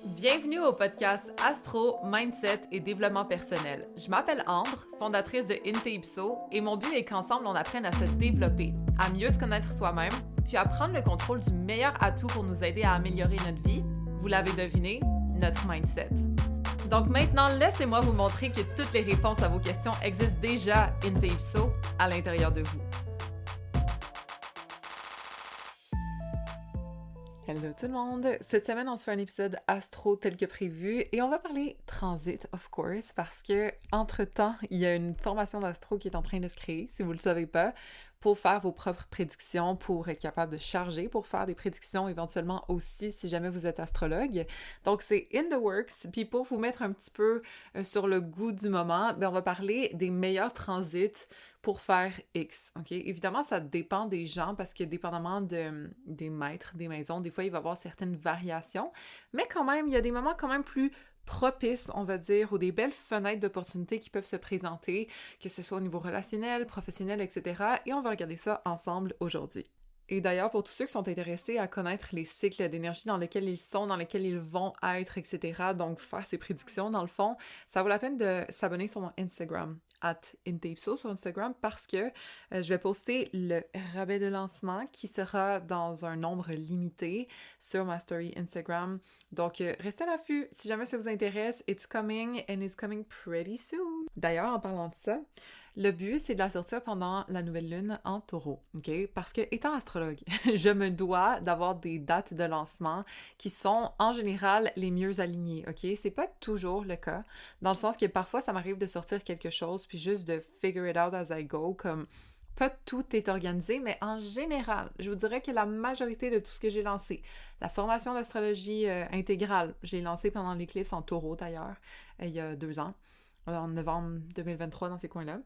Bienvenue au podcast Astro, Mindset et Développement personnel. Je m'appelle Ambre, fondatrice de Inteypso, et mon but est qu'ensemble on apprenne à se développer, à mieux se connaître soi-même, puis à prendre le contrôle du meilleur atout pour nous aider à améliorer notre vie. Vous l'avez deviné, notre mindset. Donc maintenant, laissez-moi vous montrer que toutes les réponses à vos questions existent déjà Inteypso à l'intérieur de vous. Hello tout le monde! Cette semaine, on se fait un épisode astro tel que prévu et on va parler transit, of course, parce que entre-temps, il y a une formation d'astro qui est en train de se créer, si vous ne le savez pas, pour faire vos propres prédictions, pour être capable de charger, pour faire des prédictions éventuellement aussi si jamais vous êtes astrologue. Donc, c'est in the works. Puis pour vous mettre un petit peu sur le goût du moment, on va parler des meilleurs transits pour faire X, ok? Évidemment, ça dépend des gens parce que dépendamment des maîtres, des maisons, des fois, il va y avoir certaines variations. Mais quand même, il y a des moments quand même plus propices, on va dire, ou des belles fenêtres d'opportunités qui peuvent se présenter, que ce soit au niveau relationnel, professionnel, etc. Et on va regarder ça ensemble aujourd'hui. Et d'ailleurs, pour tous ceux qui sont intéressés à connaître les cycles d'énergie dans lesquels ils sont, dans lesquels ils vont être, etc., donc faire ces prédictions, dans le fond, ça vaut la peine de s'abonner sur mon Instagram, @inteypso sur Instagram, parce que je vais poster le rabais de lancement qui sera dans un nombre limité sur ma story Instagram. Donc, restez à l'affût. Si jamais ça vous intéresse, it's coming and it's coming pretty soon. D'ailleurs, en parlant de ça, le but, c'est de la sortir pendant la nouvelle lune en taureau, ok? Parce que, étant astrologue, je me dois d'avoir des dates de lancement qui sont, en général, les mieux alignées, ok? C'est pas toujours le cas, dans le sens que parfois, ça m'arrive de sortir quelque chose, puis juste de figure it out as I go, comme pas tout est organisé, mais en général, je vous dirais que la majorité de tout ce que j'ai lancé, la formation d'astrologie intégrale, j'ai lancé pendant l'éclipse en taureau d'ailleurs, il y a 2 ans, en novembre 2023 dans ces coins-là.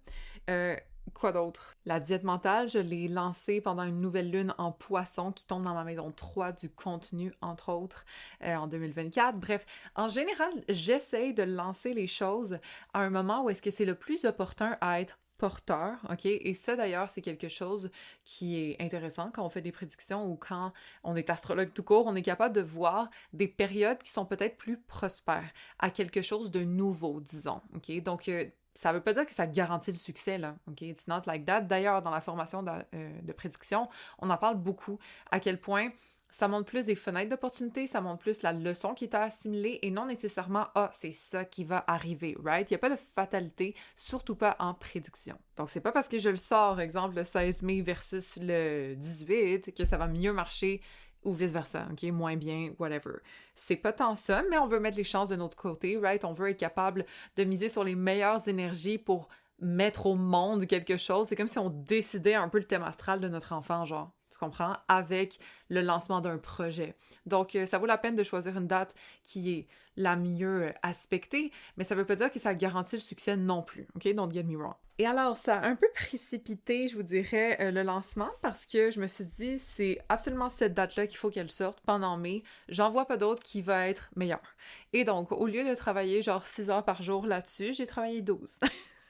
Quoi d'autre? La diète mentale, je l'ai lancée pendant une nouvelle lune en poisson qui tombe dans ma maison 3 du contenu, entre autres, en 2024. Bref, en général, j'essaye de lancer les choses à un moment où est-ce que c'est le plus opportun à être porteur, ok? Et ça, d'ailleurs, c'est quelque chose qui est intéressant quand on fait des prédictions ou quand on est astrologue tout court, on est capable de voir des périodes qui sont peut-être plus prospères à quelque chose de nouveau, disons, ok? Donc, ça veut pas dire que ça garantit le succès, là, ok? It's not like that. D'ailleurs, dans la formation de prédiction, on en parle beaucoup, à quel point ça montre plus des fenêtres d'opportunité, ça montre plus la leçon qui est à assimiler et non nécessairement « Ah, c'est ça qui va arriver », right? Il n'y a pas de fatalité, surtout pas en prédiction. Donc, c'est pas parce que je le sors, exemple, le 16 mai versus le 18, que ça va mieux marcher ou vice-versa, ok? Moins bien, whatever. C'est pas tant ça, mais on veut mettre les chances de notre côté, right? On veut être capable de miser sur les meilleures énergies pour mettre au monde quelque chose. C'est comme si on décidait un peu le thème astral de notre enfant, genre. Tu comprends? Avec le lancement d'un projet. Donc, ça vaut la peine de choisir une date qui est la mieux aspectée, mais ça veut pas dire que ça garantit le succès non plus, ok? Don't get me wrong. Et alors, ça a un peu précipité, je vous dirais, le lancement parce que je me suis dit, c'est absolument cette date-là qu'il faut qu'elle sorte pendant mai. J'en vois pas d'autre qui va être meilleure. Et donc, au lieu de travailler genre 6 heures par jour là-dessus, j'ai travaillé 12.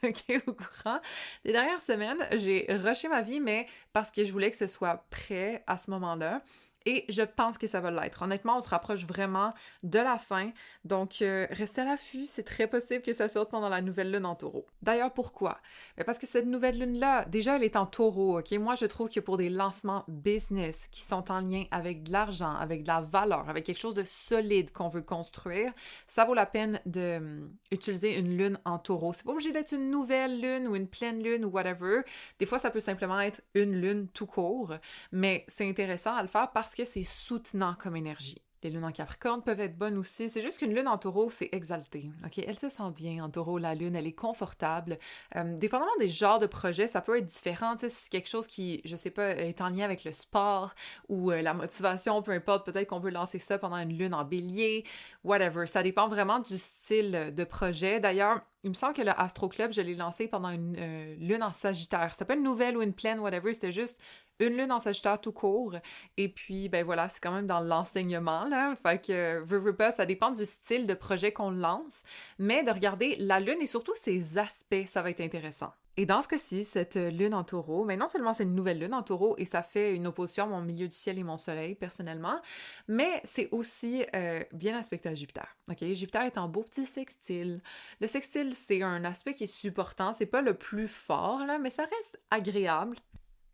OK, au courant des dernières semaines, j'ai rushé ma vie, mais parce que je voulais que ce soit prêt à ce moment-là. Et je pense que ça va l'être. Honnêtement, on se rapproche vraiment de la fin. Donc, restez à l'affût. C'est très possible que ça sorte pendant la nouvelle lune en taureau. D'ailleurs, pourquoi? Parce que cette nouvelle lune-là, déjà, elle est en taureau, OK? Moi, je trouve que pour des lancements business qui sont en lien avec de l'argent, avec de la valeur, avec quelque chose de solide qu'on veut construire, ça vaut la peine d'utiliser une lune en taureau. C'est pas obligé d'être une nouvelle lune ou une pleine lune ou whatever. Des fois, ça peut simplement être une lune tout court. Mais c'est intéressant à le faire parce que c'est soutenant comme énergie. Les lunes en Capricorne peuvent être bonnes aussi. C'est juste qu'une lune en taureau, c'est exalté. OK? Elle se sent bien en taureau, la lune. Elle est confortable. Dépendamment des genres de projets, ça peut être différent. Tu sais, si c'est quelque chose qui, je sais pas, est en lien avec le sport ou la motivation, peu importe. Peut-être qu'on peut lancer ça pendant une lune en bélier. Whatever. Ça dépend vraiment du style de projet. D'ailleurs, il me semble que le Astro Club, je l'ai lancé pendant une lune en Sagittaire. C'était pas une nouvelle ou une pleine, whatever. C'était juste une lune en Sagittaire tout court. Et puis, ben voilà, c'est quand même dans l'enseignement, là. Fait que, veux pas, ça dépend du style de projet qu'on lance. Mais de regarder la lune et surtout ses aspects, ça va être intéressant. Et dans ce cas-ci, cette lune en taureau, mais non seulement c'est une nouvelle lune en taureau et ça fait une opposition à mon milieu du ciel et mon soleil, personnellement, mais c'est aussi bien aspecté à Jupiter. OK? Jupiter est en beau petit sextile. Le sextile, c'est un aspect qui est supportant, c'est pas le plus fort, là, mais ça reste agréable.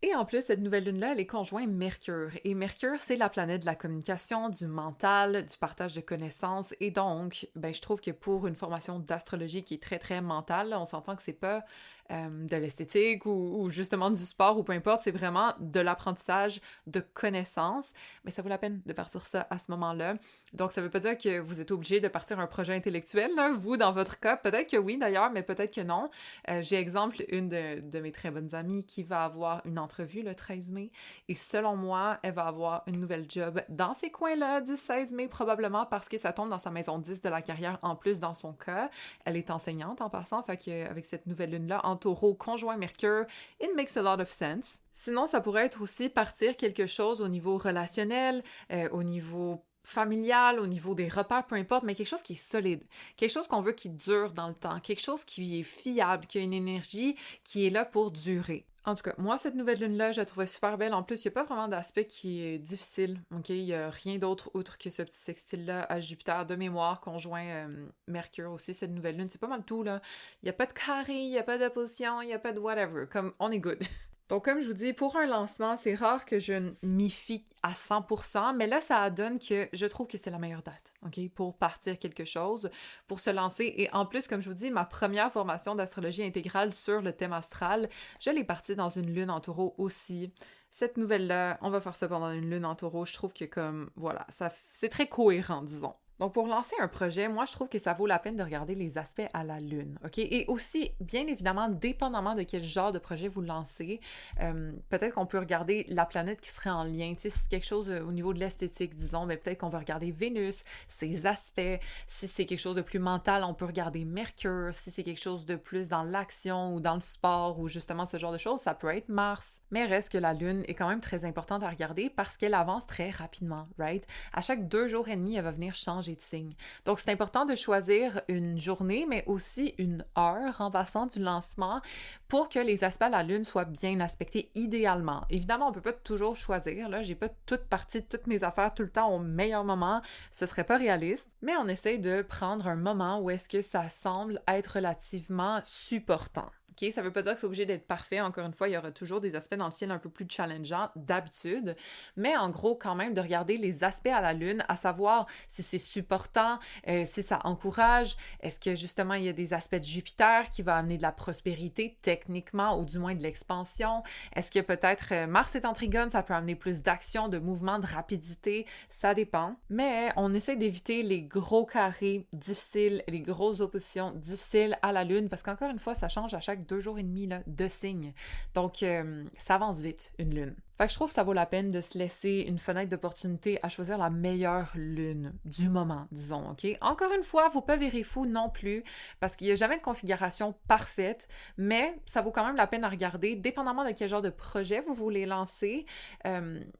Et en plus, cette nouvelle lune-là, elle est conjointe Mercure. Et Mercure, c'est la planète de la communication, du mental, du partage de connaissances. Et donc, ben, je trouve que pour une formation d'astrologie qui est très, très mentale, là, on s'entend que c'est pas de l'esthétique ou justement du sport ou peu importe, c'est vraiment de l'apprentissage de connaissances. Mais ça vaut la peine de partir ça à ce moment-là. Donc, ça veut pas dire que vous êtes obligé de partir un projet intellectuel, là, vous, dans votre cas. Peut-être que oui, d'ailleurs, mais peut-être que non. J'ai exemple une de mes très bonnes amies qui va avoir une entrevue le 13 mai et selon moi, elle va avoir une nouvelle job dans ces coins-là du 16 mai probablement parce que ça tombe dans sa maison 10 de la carrière en plus dans son cas. Elle est enseignante en passant, fait qu'avec cette nouvelle lune-là en taureau conjoint Mercure, it makes a lot of sense. Sinon, ça pourrait être aussi partir quelque chose au niveau relationnel, au niveau familial, au niveau des repères, peu importe, mais quelque chose qui est solide, quelque chose qu'on veut qui dure dans le temps, quelque chose qui est fiable, qui a une énergie qui est là pour durer. En tout cas, moi, cette nouvelle lune-là, je la trouvais super belle. En plus, il n'y a pas vraiment d'aspect qui est difficile, ok? Il n'y a rien d'autre outre que ce petit sextile-là à Jupiter de mémoire, conjoint Mercure aussi, cette nouvelle lune. C'est pas mal tout, là. Il n'y a pas de carré, il n'y a pas d'opposition, il n'y a pas de whatever. Comme, on est good. Donc, comme je vous dis, pour un lancement, c'est rare que je m'y fie à 100%, mais là, ça donne que je trouve que c'est la meilleure date, OK, pour partir quelque chose, pour se lancer. Et en plus, comme je vous dis, ma première formation d'astrologie intégrale sur le thème astral, je l'ai partie dans une lune en taureau aussi. Cette nouvelle-là, on va faire ça pendant une lune en taureau. Je trouve que comme, voilà, c'est très cohérent, disons. Donc, pour lancer un projet, moi, je trouve que ça vaut la peine de regarder les aspects à la Lune, OK? Et aussi, bien évidemment, dépendamment de quel genre de projet vous lancez, peut-être qu'on peut regarder la planète qui serait en lien. Tu sais, si c'est quelque chose au niveau de l'esthétique, disons, mais peut-être qu'on va regarder Vénus, ses aspects. Si c'est quelque chose de plus mental, on peut regarder Mercure. Si c'est quelque chose de plus dans l'action ou dans le sport ou justement ce genre de choses, ça peut être Mars. Mais reste que la Lune est quand même très importante à regarder parce qu'elle avance très rapidement, right? À chaque 2 jours et demi, elle va venir changer de signe. Donc, c'est important de choisir une journée, mais aussi une heure en passant du lancement pour que les aspects à la Lune soient bien aspectés idéalement. Évidemment, on peut pas toujours choisir, là, j'ai pas toute partie de toutes mes affaires tout le temps au meilleur moment, ce serait pas réaliste, mais on essaye de prendre un moment où est-ce que ça semble être relativement supportant. OK, ça veut pas dire que c'est obligé d'être parfait. Encore une fois, il y aura toujours des aspects dans le ciel un peu plus challengeants d'habitude. Mais en gros, quand même, de regarder les aspects à la Lune, à savoir si c'est supportant, si ça encourage, est-ce que justement il y a des aspects de Jupiter qui va amener de la prospérité techniquement ou du moins de l'expansion? Est-ce que peut-être Mars est en trigone, ça peut amener plus d'action, de mouvement, de rapidité? Ça dépend. Mais on essaie d'éviter les gros carrés difficiles, les grosses oppositions difficiles à la Lune parce qu'encore une fois, ça change à chaque 2 jours et demi là, de signes. Donc, ça avance vite, une lune. Fait que je trouve que ça vaut la peine de se laisser une fenêtre d'opportunité à choisir la meilleure lune du moment, disons, OK? Encore une fois, faut pas virer fou non plus, parce qu'il n'y a jamais de configuration parfaite, mais ça vaut quand même la peine à regarder, dépendamment de quel genre de projet vous voulez lancer.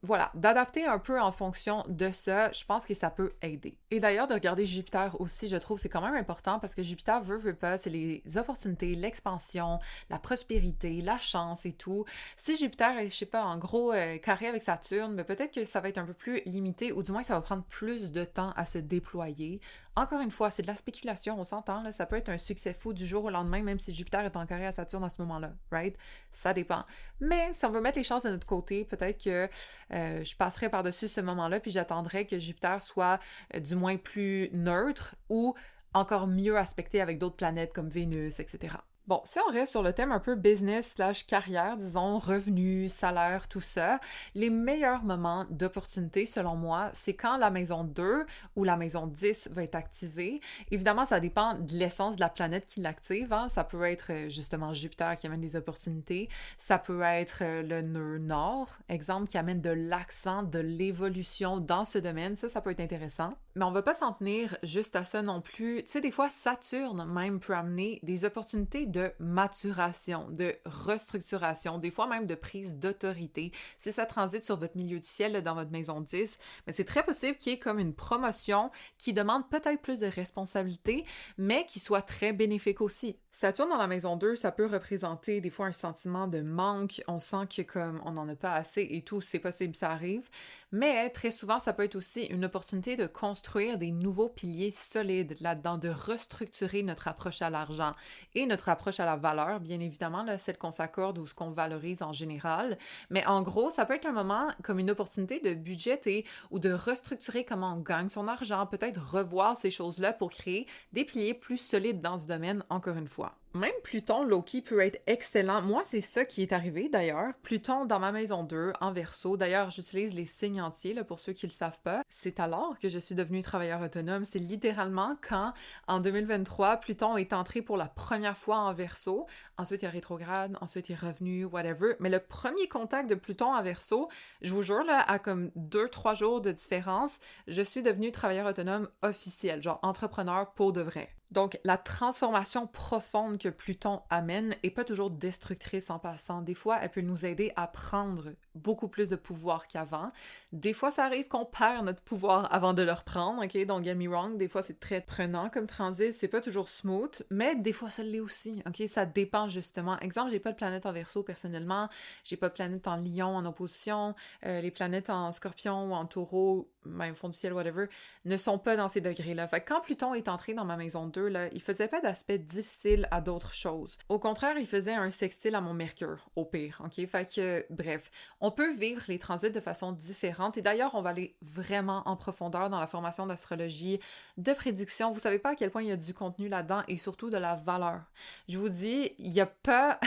Voilà, d'adapter un peu en fonction de ça, je pense que ça peut aider. Et d'ailleurs, de regarder Jupiter aussi, je trouve que c'est quand même important, parce que Jupiter veut pas, c'est les opportunités, l'expansion, la prospérité, la chance et tout. Si Jupiter est, je sais pas, en gros, carré avec Saturne, mais peut-être que ça va être un peu plus limité, ou du moins ça va prendre plus de temps à se déployer. Encore une fois, c'est de la spéculation, on s'entend, là, ça peut être un succès fou du jour au lendemain, même si Jupiter est en carré à Saturne à ce moment-là, right? Ça dépend. Mais si on veut mettre les chances de notre côté, peut-être que je passerai par-dessus ce moment-là, puis j'attendrai que Jupiter soit du moins plus neutre, ou encore mieux aspecté avec d'autres planètes comme Vénus, etc. Bon, si on reste sur le thème un peu business/carrière, disons, revenus, salaire, tout ça, les meilleurs moments d'opportunité, selon moi, c'est quand la maison 2 ou la maison 10 va être activée. Évidemment, ça dépend de l'essence de la planète qui l'active, hein. Ça peut être justement Jupiter qui amène des opportunités, ça peut être le nœud nord, exemple, qui amène de l'accent, de l'évolution dans ce domaine, ça peut être intéressant. Mais on va pas s'en tenir juste à ça non plus. Tu sais, des fois, Saturne même peut amener des opportunités de de maturation, de restructuration, des fois même de prise d'autorité. Si ça transite sur votre milieu du ciel là, dans votre maison 10, mais c'est très possible qu'il y ait comme une promotion qui demande peut-être plus de responsabilité, mais qui soit très bénéfique aussi. Saturne dans la maison 2, ça peut représenter des fois un sentiment de manque, on sent que comme on n'en a pas assez et tout, c'est possible, ça arrive, mais très souvent, ça peut être aussi une opportunité de construire des nouveaux piliers solides là-dedans, de restructurer notre approche à l'argent et notre approche à la valeur, bien évidemment, là, celle qu'on s'accorde ou ce qu'on valorise en général, mais en gros, ça peut être un moment comme une opportunité de budgéter ou de restructurer comment on gagne son argent, peut-être revoir ces choses-là pour créer des piliers plus solides dans ce domaine, encore une fois. Même Pluton, Loki, peut être excellent. Moi, c'est ça qui est arrivé d'ailleurs. Pluton dans ma maison 2, en Verseau. D'ailleurs, j'utilise les signes entiers, là, pour ceux qui ne le savent pas. C'est alors que je suis devenue travailleur autonome. C'est littéralement quand, en 2023, Pluton est entré pour la première fois en Verseau. Ensuite, il est rétrograde. Ensuite, il est revenu, whatever. Mais le premier contact de Pluton en Verseau, je vous jure, là, à comme 2-3 jours de différence, je suis devenue travailleur autonome officiel, genre entrepreneur pour de vrai. Donc, la transformation profonde que Pluton amène est pas toujours destructrice en passant. Des fois, elle peut nous aider à prendre beaucoup plus de pouvoir qu'avant. Des fois, ça arrive qu'on perd notre pouvoir avant de le reprendre, ok? Don't get me wrong, des fois, c'est très prenant comme transit, c'est pas toujours smooth, mais des fois, ça l'est aussi, ok? Ça dépend justement. Exemple, j'ai pas de planète en Verseau personnellement, j'ai pas de planète en Lion en opposition, les planètes en Scorpion ou en Taureau, même fond du ciel, whatever, ne sont pas dans ces degrés-là. Fait que quand Pluton est entré dans ma maison 2, là, il faisait pas d'aspect difficile à d'autres choses. Au contraire, il faisait un sextile à mon Mercure, au pire, ok? Fait que, bref, on peut vivre les transits de façon différente et d'ailleurs, on va aller vraiment en profondeur dans la formation d'astrologie, de prédiction. Vous savez pas à quel point il y a du contenu là-dedans et surtout de la valeur. Je vous dis, il y a pas...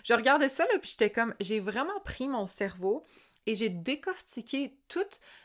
Je regardais ça, là, puis j'étais comme... J'ai vraiment pris mon cerveau et j'ai décortiqué tout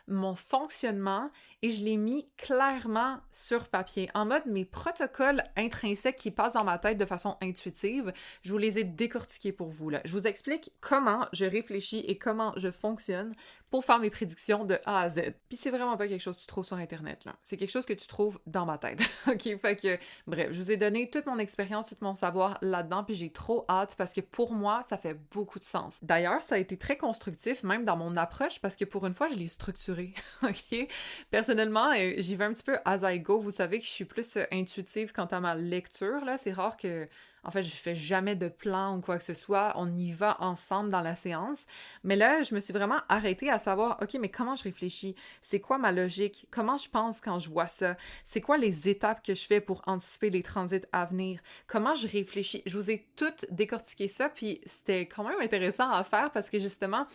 mon fonctionnement et je l'ai mis clairement sur papier. En mode, mes protocoles intrinsèques qui passent dans ma tête de façon intuitive, je vous les ai décortiqués pour vous, là. Je vous explique comment je réfléchis et comment je fonctionne pour faire mes prédictions de A à Z. Puis c'est vraiment pas quelque chose que tu trouves sur Internet, là. C'est quelque chose que tu trouves dans ma tête. OK? Fait que, bref, je vous ai donné toute mon expérience, tout mon savoir là-dedans, puis j'ai trop hâte parce que pour moi, ça fait beaucoup de sens. D'ailleurs, ça a été très constructif, même dans mon approche, parce que pour une fois, je l'ai structuré. OK? Personnellement, j'y vais un petit peu as I go. Vous savez que je suis plus intuitive quant à ma lecture, là. C'est rare que... En fait, je fais jamais de plan ou quoi que ce soit. On y va ensemble dans la séance. Mais là, je me suis vraiment arrêtée à savoir, OK, mais comment je réfléchis? C'est quoi ma logique? Comment je pense quand je vois ça? C'est quoi les étapes que je fais pour anticiper les transits à venir? Comment je réfléchis? Je vous ai toutes décortiqué ça, puis c'était quand même intéressant à faire parce que justement,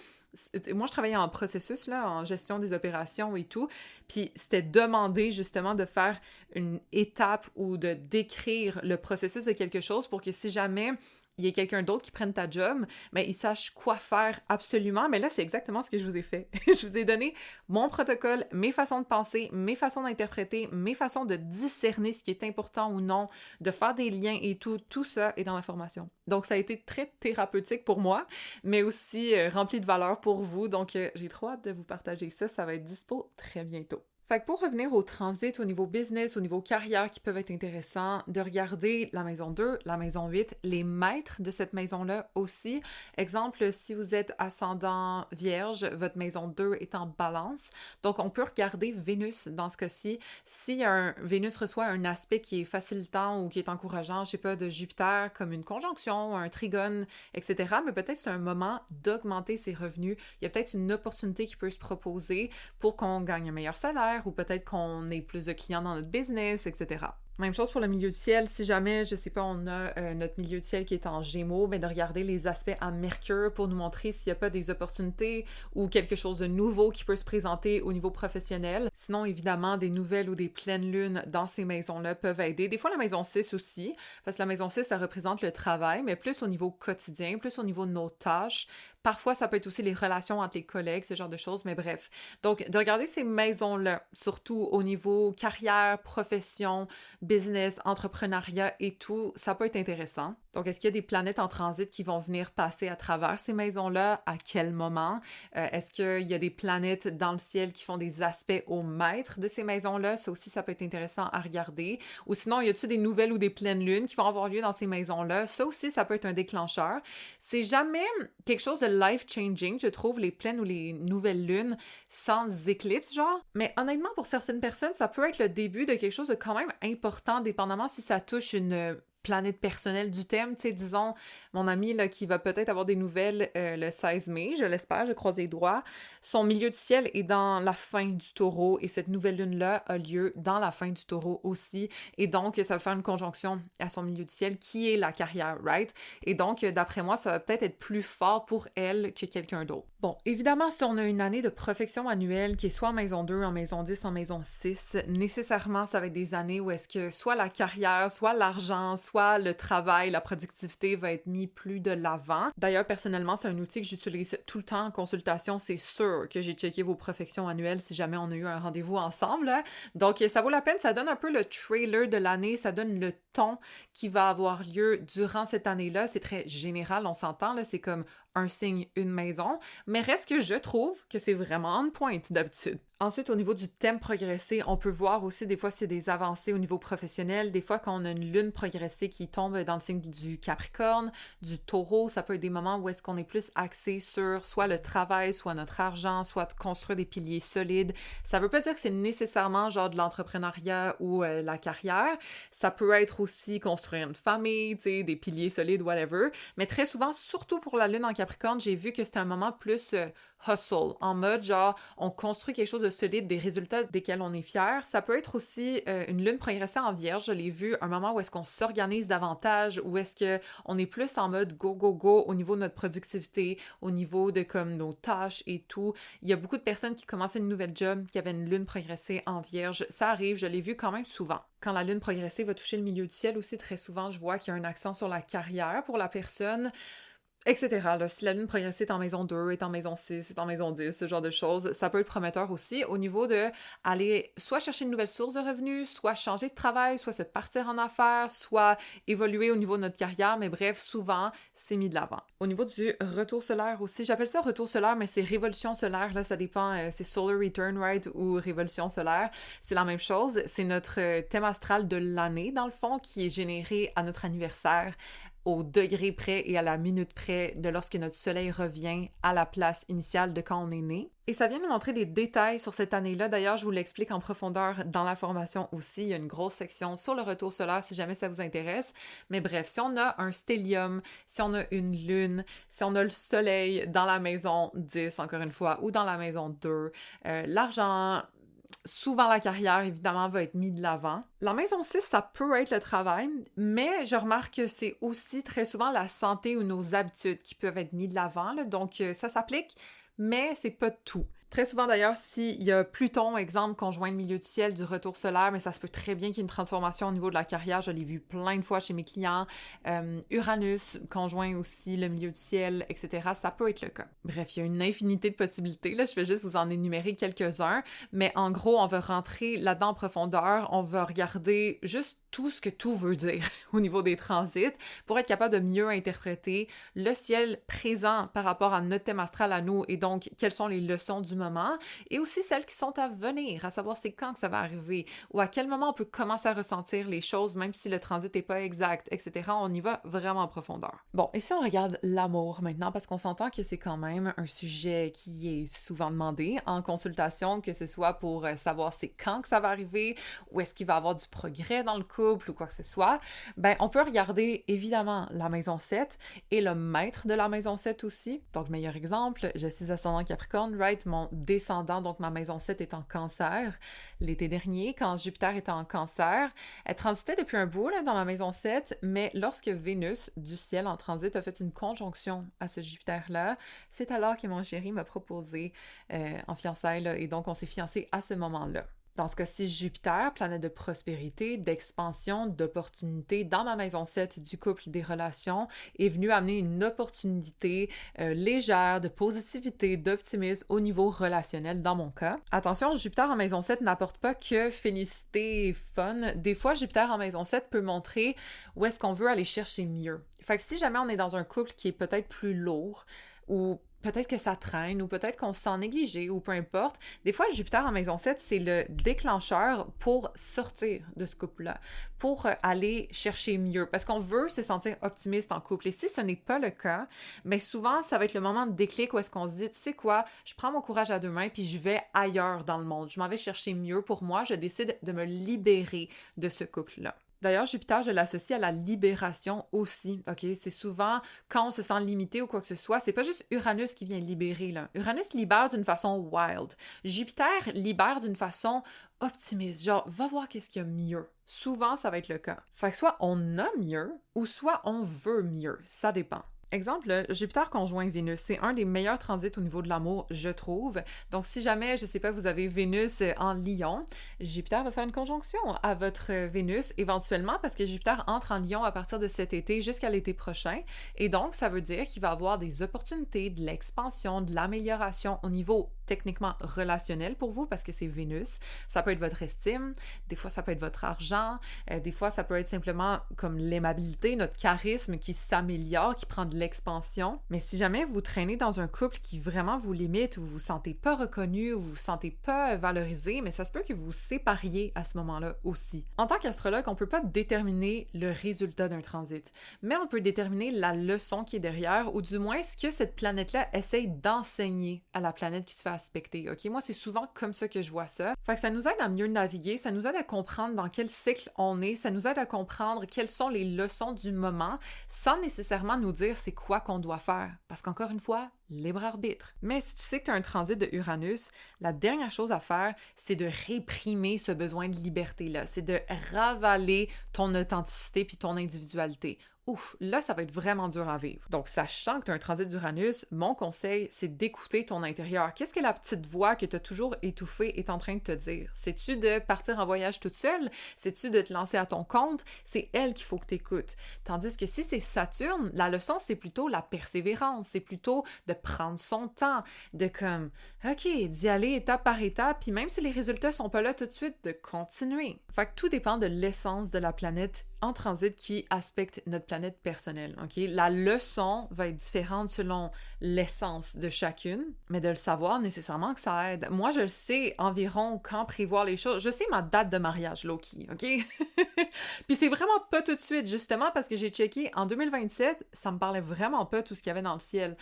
moi, je travaillais en processus, là, en gestion des opérations et tout, puis c'était demandé justement de faire une étape ou de décrire le processus de quelque chose pour que si jamais il y ait quelqu'un d'autre qui prenne ta job, mais il sache quoi faire absolument. Mais là, c'est exactement ce que je vous ai fait. Je vous ai donné mon protocole, mes façons de penser, mes façons d'interpréter, mes façons de discerner ce qui est important ou non, de faire des liens et tout. Tout ça est dans la formation. Donc, ça a été très thérapeutique pour moi, mais aussi rempli de valeur pour vous. Donc, j'ai trop hâte de vous partager ça. Ça va être dispo très bientôt. Fait que pour revenir au transit, au niveau business, au niveau carrière qui peuvent être intéressants, de regarder la maison 2, la maison 8, les maîtres de cette maison-là aussi. Exemple, si vous êtes ascendant vierge, votre maison 2 est en balance. Donc, on peut regarder Vénus dans ce cas-ci. Si Vénus reçoit un aspect qui est facilitant ou qui est encourageant, je sais pas, de Jupiter, comme une conjonction, un trigone, etc., mais peut-être c'est un moment d'augmenter ses revenus. Il y a peut-être une opportunité qui peut se proposer pour qu'on gagne un meilleur salaire, ou peut-être qu'on ait plus de clients dans notre business, etc. Même chose pour le milieu du ciel. Si jamais, je sais pas, on a notre milieu du ciel qui est en Gémeaux, mais de regarder les aspects à Mercure pour nous montrer s'il n'y a pas des opportunités ou quelque chose de nouveau qui peut se présenter au niveau professionnel. Sinon, évidemment, des nouvelles ou des pleines lunes dans ces maisons-là peuvent aider. Des fois, la maison 6 aussi, parce que la maison 6, ça représente le travail, mais plus au niveau quotidien, plus au niveau de nos tâches. Parfois, ça peut être aussi les relations entre les collègues, ce genre de choses, mais bref. Donc, de regarder ces maisons-là, surtout au niveau carrière, profession, business, entrepreneuriat et tout, ça peut être intéressant. Donc, est-ce qu'il y a des planètes en transit qui vont venir passer à travers ces maisons-là? À quel moment? Est-ce qu'il y a des planètes dans le ciel qui font des aspects au maître de ces maisons-là? Ça aussi, ça peut être intéressant à regarder. Ou sinon, y a-t-il des nouvelles ou des pleines lunes qui vont avoir lieu dans ces maisons-là? Ça aussi, ça peut être un déclencheur. C'est jamais quelque chose de life-changing, je trouve, les pleines ou les nouvelles lunes sans éclipse, genre. Mais honnêtement, pour certaines personnes, ça peut être le début de quelque chose de quand même important, dépendamment si ça touche une planète personnelle du thème, tu sais, disons, mon ami là, qui va peut-être avoir des nouvelles le 16 mai, je l'espère, je croise les doigts, son milieu du ciel est dans la fin du taureau et cette nouvelle lune-là a lieu dans la fin du taureau aussi et donc ça va faire une conjonction à son milieu du ciel qui est la carrière, right? Et donc, d'après moi, ça va peut-être être plus fort pour elle que quelqu'un d'autre. Bon, évidemment, si on a une année de profection annuelle qui est soit en maison 2, en maison 10, en maison 6, nécessairement, ça va être des années où est-ce que soit la carrière, soit l'argent, soit le travail, la productivité va être mis plus de l'avant. D'ailleurs, personnellement, c'est un outil que j'utilise tout le temps en consultation. C'est sûr que j'ai checké vos profections annuelles si jamais on a eu un rendez-vous ensemble. Donc, ça vaut la peine. Ça donne un peu le trailer de l'année. Ça donne le ton qui va avoir lieu durant cette année-là. C'est très général, on s'entend, là. C'est comme un signe, une maison. Mais reste que je trouve que c'est vraiment on point d'habitude. Ensuite, au niveau du thème progressé, on peut voir aussi des fois s'il y a des avancées au niveau professionnel. Des fois, quand on a une lune progressée qui tombe dans le signe du Capricorne, du Taureau, ça peut être des moments où est-ce qu'on est plus axé sur soit le travail, soit notre argent, soit de construire des piliers solides. Ça veut pas dire que c'est nécessairement genre de l'entrepreneuriat ou la carrière. Ça peut être aussi construire une famille, tu sais, des piliers solides, whatever. Mais très souvent, surtout pour la lune en Capricorne, j'ai vu que c'était un moment plus hustle, en mode genre on construit quelque chose de solide, des résultats desquels on est fier. Ça peut être aussi une lune progressée en Vierge, je l'ai vu, un moment où est-ce qu'on s'organise davantage, où est-ce que on est plus en mode go, go, go au niveau de notre productivité, au niveau de comme nos tâches et tout. Il y a beaucoup de personnes qui commençaient une nouvelle job, qui avaient une lune progressée en Vierge. Ça arrive, je l'ai vu quand même souvent. Quand la lune progressée va toucher le milieu du ciel aussi, très souvent, je vois qu'il y a un accent sur la carrière pour la personne, etc. Là, si la lune progressée est en maison 2, est en maison 6, est en maison 10, ce genre de choses, ça peut être prometteur aussi au niveau de aller soit chercher une nouvelle source de revenus, soit changer de travail, soit se partir en affaires, soit évoluer au niveau de notre carrière, mais bref, souvent, c'est mis de l'avant. Au niveau du retour solaire aussi, j'appelle ça retour solaire, mais c'est révolution solaire, là, ça dépend, c'est solar return, right, ou révolution solaire, c'est la même chose, c'est notre thème astral de l'année, dans le fond, qui est généré à notre anniversaire, au degré près et à la minute près de lorsque notre soleil revient à la place initiale de quand on est né. Et ça vient nous montrer des détails sur cette année-là. D'ailleurs, je vous l'explique en profondeur dans la formation aussi. Il y a une grosse section sur le retour solaire si jamais ça vous intéresse. Mais bref, si on a un stellium, si on a une lune, si on a le soleil dans la maison 10, encore une fois, ou dans la maison 2, l'argent, souvent la carrière, évidemment, va être mis de l'avant. La maison 6, ça peut être le travail, mais je remarque que c'est aussi très souvent la santé ou nos habitudes qui peuvent être mis de l'avant, là. Donc ça s'applique, mais c'est pas tout. Très souvent d'ailleurs, s'il y a Pluton, exemple, conjoint le milieu du ciel du retour solaire, mais ça se peut très bien qu'il y ait une transformation au niveau de la carrière, je l'ai vu plein de fois chez mes clients. Uranus, conjoint aussi le milieu du ciel, etc., ça peut être le cas. Bref, il y a une infinité de possibilités, là, je vais juste vous en énumérer quelques-uns, mais en gros, on va rentrer là-dedans en profondeur, on va regarder juste tout ce que tout veut dire au niveau des transits pour être capable de mieux interpréter le ciel présent par rapport à notre thème astral à nous et donc quelles sont les leçons du moment et aussi celles qui sont à venir, à savoir c'est quand que ça va arriver ou à quel moment on peut commencer à ressentir les choses même si le transit n'est pas exact, etc. On y va vraiment en profondeur. Bon, et si on regarde l'amour maintenant, parce qu'on s'entend que c'est quand même un sujet qui est souvent demandé en consultation, que ce soit pour savoir c'est quand que ça va arriver ou est-ce qu'il va y avoir du progrès dans le couple ou quoi que ce soit, ben on peut regarder évidemment la maison 7 et le maître de la maison 7 aussi. Donc, meilleur exemple, je suis ascendant Capricorne, right? Mon descendant, donc ma maison 7 est en Cancer. L'été dernier, quand Jupiter était en Cancer, elle transitait depuis un bout là, dans ma maison 7, mais lorsque Vénus du ciel en transit a fait une conjonction à ce Jupiter-là, c'est alors que mon chéri m'a proposé en fiançailles là, et donc on s'est fiancés à ce moment-là. Dans ce cas-ci, Jupiter, planète de prospérité, d'expansion, d'opportunité, dans ma maison 7 du couple des relations, est venu amener une opportunité légère de positivité, d'optimisme au niveau relationnel dans mon cas. Attention, Jupiter en maison 7 n'apporte pas que félicité et fun. Des fois, Jupiter en maison 7 peut montrer où est-ce qu'on veut aller chercher mieux. Fait que si jamais on est dans un couple qui est peut-être plus lourd, ou peut-être que ça traîne, ou peut-être qu'on se sent négligé, ou peu importe. Des fois, Jupiter en maison 7, c'est le déclencheur pour sortir de ce couple-là, pour aller chercher mieux, parce qu'on veut se sentir optimiste en couple. Et si ce n'est pas le cas, mais souvent, ça va être le moment de déclic où est-ce qu'on se dit, tu sais quoi, je prends mon courage à deux mains, puis je vais ailleurs dans le monde. Je m'en vais chercher mieux pour moi, je décide de me libérer de ce couple-là. D'ailleurs, Jupiter, je l'associe à la libération aussi, ok? C'est souvent quand on se sent limité ou quoi que ce soit, c'est pas juste Uranus qui vient libérer, là. Uranus libère d'une façon wild. Jupiter libère d'une façon optimiste, genre, va voir qu'est-ce qu'il y a mieux. Souvent, ça va être le cas. Fait que soit on a mieux, ou soit on veut mieux. Ça dépend. Exemple, Jupiter conjoint Vénus, c'est un des meilleurs transits au niveau de l'amour, je trouve. Donc, si jamais, je sais pas, vous avez Vénus en Lion, Jupiter va faire une conjonction à votre Vénus éventuellement parce que Jupiter entre en Lion à partir de cet été jusqu'à l'été prochain. Et donc, ça veut dire qu'il va avoir des opportunités, de l'expansion, de l'amélioration au niveau techniquement relationnel pour vous parce que c'est Vénus. Ça peut être votre estime, des fois ça peut être votre argent, des fois ça peut être simplement comme l'aimabilité, notre charisme qui s'améliore, qui prend de l'expansion. Mais si jamais vous traînez dans un couple qui vraiment vous limite, où vous vous sentez pas reconnu, où vous vous sentez pas valorisé, mais ça se peut que vous vous sépariez à ce moment-là aussi. En tant qu'astrologue, on peut pas déterminer le résultat d'un transit, mais on peut déterminer la leçon qui est derrière, ou du moins ce que cette planète-là essaye d'enseigner à la planète qui se fait aspecter, ok? Moi, c'est souvent comme ça que je vois ça. Fait que ça nous aide à mieux naviguer, ça nous aide à comprendre dans quel cycle on est, ça nous aide à comprendre quelles sont les leçons du moment, sans nécessairement nous dire c'est quoi qu'on doit faire. Parce qu'encore une fois, libre arbitre. Mais si tu sais que tu as un transit de Uranus, la dernière chose à faire, c'est de réprimer ce besoin de liberté-là. C'est de ravaler ton authenticité puis ton individualité. Ouf, là, ça va être vraiment dur à vivre. Donc, sachant que tu as un transit d'Uranus, mon conseil, c'est d'écouter ton intérieur. Qu'est-ce que la petite voix que tu as toujours étouffée est en train de te dire? C'est-tu de partir en voyage toute seule? C'est-tu de te lancer à ton compte? C'est elle qu'il faut que tu écoutes. Tandis que si c'est Saturne, la leçon, c'est plutôt la persévérance. C'est plutôt de prendre son temps, de comme, OK, d'y aller étape par étape, puis même si les résultats sont pas là tout de suite, de continuer. Fait que tout dépend de l'essence de la planète en transit qui aspecte notre planète personnelle, ok? La leçon va être différente selon l'essence de chacune, mais de le savoir nécessairement que ça aide. Moi, je le sais environ quand prévoir les choses. Je sais ma date de mariage, Loki, ok? Puis c'est vraiment pas tout de suite, justement parce que j'ai checké en 2027, ça me parlait vraiment pas tout ce qu'il y avait dans le ciel.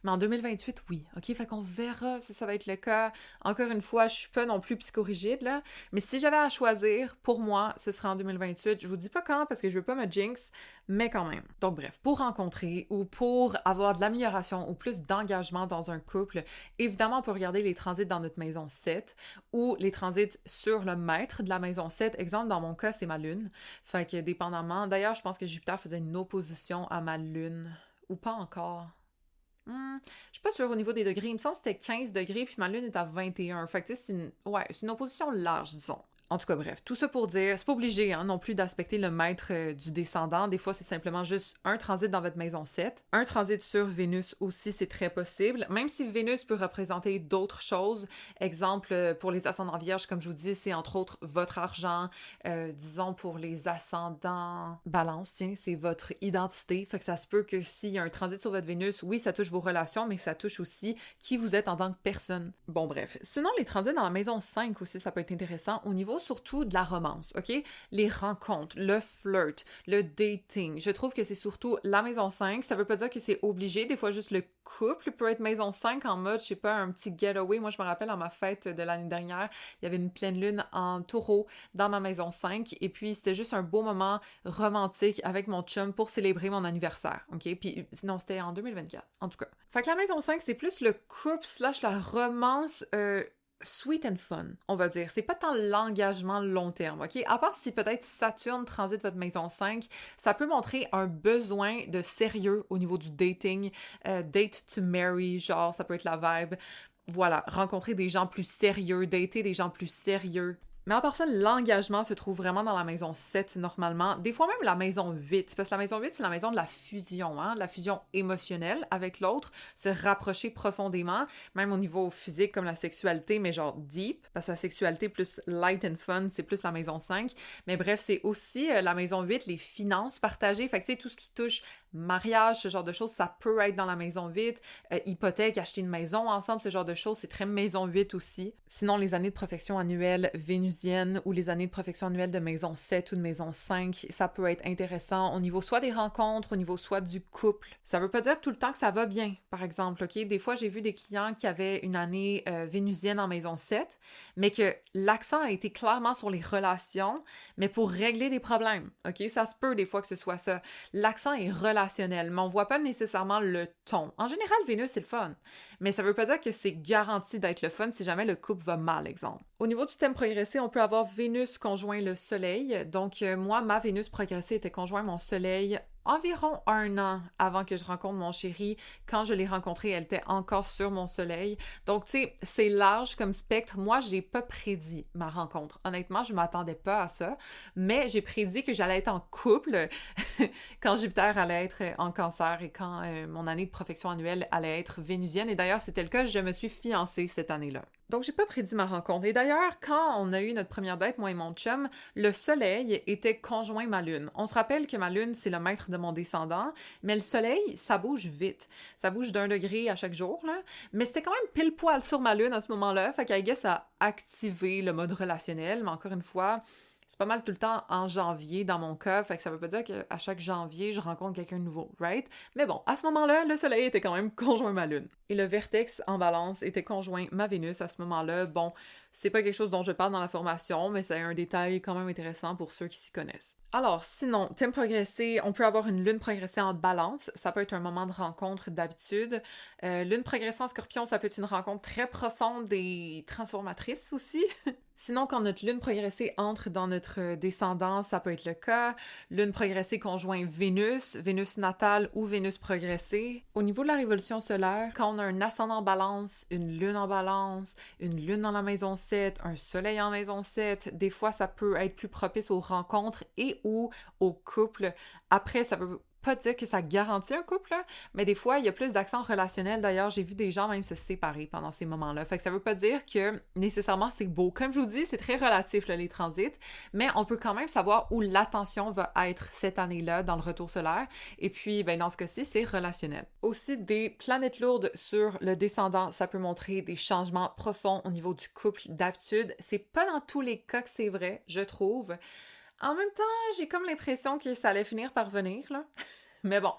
Mais en 2028, oui. OK? Fait qu'on verra si ça va être le cas. Encore une fois, je suis pas non plus psychorigide, là. Mais si j'avais à choisir, pour moi, ce serait en 2028. Je vous dis pas quand, parce que je veux pas me jinx, mais quand même. Donc bref, pour rencontrer ou pour avoir de l'amélioration ou plus d'engagement dans un couple, évidemment, on peut regarder les transits dans notre maison 7 ou les transits sur le maître de la maison 7. Exemple, dans mon cas, c'est ma lune. Fait que dépendamment... D'ailleurs, je pense que Jupiter faisait une opposition à ma lune. Ou pas encore. Je suis pas sûre au niveau des degrés. Il me semble que c'était 15 degrés, puis ma lune est à 21. Fait que c'est une opposition large, disons. En tout cas, bref, tout ça pour dire, c'est pas obligé non plus d'aspecter le maître du descendant. Des fois, c'est simplement juste un transit dans votre maison 7. Un transit sur Vénus aussi, c'est très possible. Même si Vénus peut représenter d'autres choses. Exemple, pour les ascendants vierges, comme je vous dis, c'est entre autres votre argent. Disons, pour les ascendants balance, tiens, c'est votre identité. Fait que ça se peut que s'il y a un transit sur votre Vénus, oui, ça touche vos relations, mais ça touche aussi qui vous êtes en tant que personne. Bon, bref. Sinon, les transits dans la maison 5 aussi, ça peut être intéressant au niveau surtout de la romance, ok? Les rencontres, le flirt, le dating. Je trouve que c'est surtout la maison 5. Ça veut pas dire que c'est obligé. Des fois, juste le couple peut être maison 5 en mode, je sais pas, un petit getaway. Moi, je me rappelle à ma fête de l'année dernière, il y avait une pleine lune en taureau dans ma maison 5. Et puis, c'était juste un beau moment romantique avec mon chum pour célébrer mon anniversaire, ok? Puis, non, c'était en 2024, en tout cas. Fait que la maison 5, c'est plus le couple / la romance sweet and fun, on va dire. C'est pas tant l'engagement long terme, ok? À part si peut-être Saturne transite votre maison 5, ça peut montrer un besoin de sérieux au niveau du dating, date to marry, genre, ça peut être la vibe. Voilà, rencontrer des gens plus sérieux, dater des gens plus sérieux. Mais en part ça, l'engagement se trouve vraiment dans la maison 7 normalement. Des fois même la maison 8, parce que la maison 8, c'est la maison de la fusion, hein? La fusion émotionnelle avec l'autre, se rapprocher profondément, même au niveau physique comme la sexualité, mais genre deep, parce que la sexualité plus light and fun, c'est plus la maison 5. Mais bref, c'est aussi la maison 8, les finances partagées. Fait que tu sais, tout ce qui touche mariage, ce genre de choses, ça peut être dans la maison 8. Hypothèque, acheter une maison ensemble, ce genre de choses, c'est très maison 8 aussi. Sinon, les années de profection annuelles vénusiennes ou les années de profection annuelles de maison 7 ou de maison 5, ça peut être intéressant au niveau soit des rencontres, au niveau soit du couple. Ça veut pas dire tout le temps que ça va bien, par exemple, ok? Des fois, j'ai vu des clients qui avaient une année vénusienne en maison 7, mais que l'accent a été clairement sur les relations, mais pour régler des problèmes, ok? Ça se peut des fois que ce soit ça. L'accent est relationnel, mais on voit pas nécessairement le ton. En général, Vénus, c'est le fun, mais ça veut pas dire que c'est garanti d'être le fun si jamais le couple va mal, exemple. Au niveau du thème progressé, on peut avoir Vénus conjoint le Soleil. Donc, moi, ma Vénus progressée était conjoint mon Soleil environ 1 an avant que je rencontre mon chéri. Quand je l'ai rencontré, elle était encore sur mon Soleil. Donc, tu sais, c'est large comme spectre. Moi, j'ai pas prédit ma rencontre. Honnêtement, je m'attendais pas à ça, mais j'ai prédit que j'allais être en couple quand Jupiter allait être en Cancer et quand mon année de profection annuelle allait être vénusienne. Et d'ailleurs, c'était le cas, je me suis fiancée cette année-là. Donc, j'ai pas prédit ma rencontre. Et d'ailleurs, quand on a eu notre première date, moi et mon chum, le Soleil était conjoint ma Lune. On se rappelle que ma Lune, c'est le maître de mon descendant, mais le Soleil, ça bouge vite. Ça bouge d'1 degré à chaque jour, là. Mais c'était quand même pile poil sur ma Lune à ce moment-là. Fait qu'I guess ça a activé le mode relationnel. Mais encore une fois, c'est pas mal tout le temps en janvier dans mon cas, fait que ça veut pas dire qu'à chaque janvier, je rencontre quelqu'un de nouveau, right? Mais bon, à ce moment-là, le Soleil était quand même conjoint ma Lune. Et le vertex en balance était conjoint ma Vénus à ce moment-là. Bon, c'est pas quelque chose dont je parle dans la formation, mais c'est un détail quand même intéressant pour ceux qui s'y connaissent. Alors, sinon, thème progressé, on peut avoir une lune progressée en balance. Ça peut être un moment de rencontre d'habitude. Lune progressée en scorpion, ça peut être une rencontre très profonde et transformatrice aussi. Sinon, quand notre lune progressée entre dans notre descendant, ça peut être le cas. Lune progressée conjoint Vénus, Vénus natale ou Vénus progressée. Au niveau de la révolution solaire, quand on a un ascendant en balance, une lune en balance, une lune dans la maison 7, un soleil en maison 7, des fois ça peut être plus propice aux rencontres et ou aux couples. Après, ça peut pas dire que ça garantit un couple, là, mais des fois, il y a plus d'accent relationnel. D'ailleurs, j'ai vu des gens même se séparer pendant ces moments-là. Fait que ça veut pas dire que nécessairement c'est beau. Comme je vous dis, c'est très relatif, là, les transits, mais on peut quand même savoir où l'attention va être cette année-là dans le retour solaire. Et puis, ben, dans ce cas-ci, c'est relationnel. Aussi, des planètes lourdes sur le descendant, ça peut montrer des changements profonds au niveau du couple d'habitude. C'est pas dans tous les cas que c'est vrai, je trouve. En même temps, j'ai comme l'impression que ça allait finir par venir, là. Mais bon,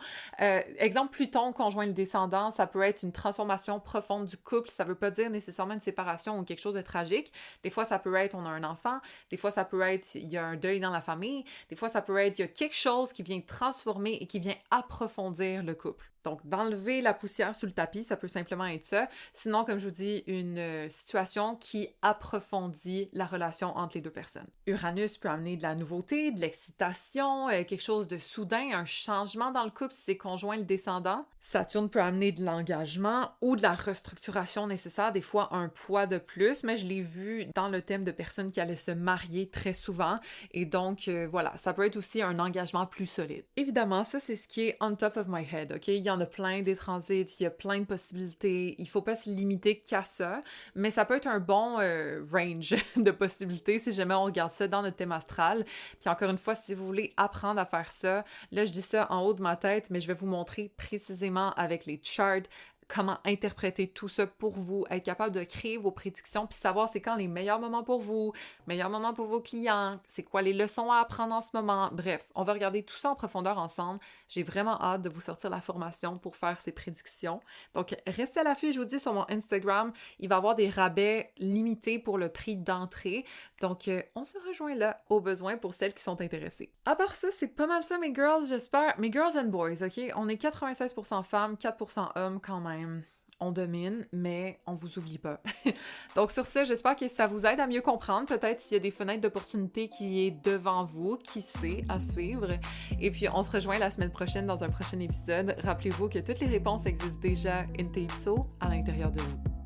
exemple Pluton conjoint le descendant, ça peut être une transformation profonde du couple, ça veut pas dire nécessairement une séparation ou quelque chose de tragique. Des fois, ça peut être on a un enfant, des fois, ça peut être il y a un deuil dans la famille, des fois, ça peut être il y a quelque chose qui vient transformer et qui vient approfondir le couple. Donc, d'enlever la poussière sous le tapis, ça peut simplement être ça. Sinon, comme je vous dis, une situation qui approfondit la relation entre les deux personnes. Uranus peut amener de la nouveauté, de l'excitation, quelque chose de soudain, un changement dans le couple si c'est conjoint le descendant. Saturne peut amener de l'engagement ou de la restructuration nécessaire, des fois un poids de plus, mais je l'ai vu dans le thème de personnes qui allaient se marier très souvent. Et donc, voilà, ça peut être aussi un engagement plus solide. Évidemment, ça, c'est ce qui est on top of my head, OK? Il y en a plein des transits, il y a plein de possibilités, il faut pas se limiter qu'à ça, mais ça peut être un bon range de possibilités si jamais on regarde ça dans notre thème astral. Puis encore une fois, si vous voulez apprendre à faire ça, là je dis ça en haut de ma tête, mais je vais vous montrer précisément avec les charts comment interpréter tout ça pour vous, être capable de créer vos prédictions, puis savoir c'est quand les meilleurs moments pour vous, meilleurs moments pour vos clients, c'est quoi les leçons à apprendre en ce moment. Bref, on va regarder tout ça en profondeur ensemble. J'ai vraiment hâte de vous sortir la formation pour faire ces prédictions. Donc, restez à l'affût, je vous dis sur mon Instagram, il va y avoir des rabais limités pour le prix d'entrée. Donc, on se rejoint là au besoin pour celles qui sont intéressées. À part ça, c'est pas mal ça mes girls, j'espère. Mes girls and boys, ok? On est 96% femmes, 4% hommes quand même. On domine, mais on vous oublie pas. Donc sur ce, j'espère que ça vous aide à mieux comprendre. Peut-être s'il y a des fenêtres d'opportunité qui est devant vous, qui sait, à suivre. Et puis on se rejoint la semaine prochaine dans un prochain épisode. Rappelez-vous que toutes les réponses existent déjà in Tape So à l'intérieur de vous.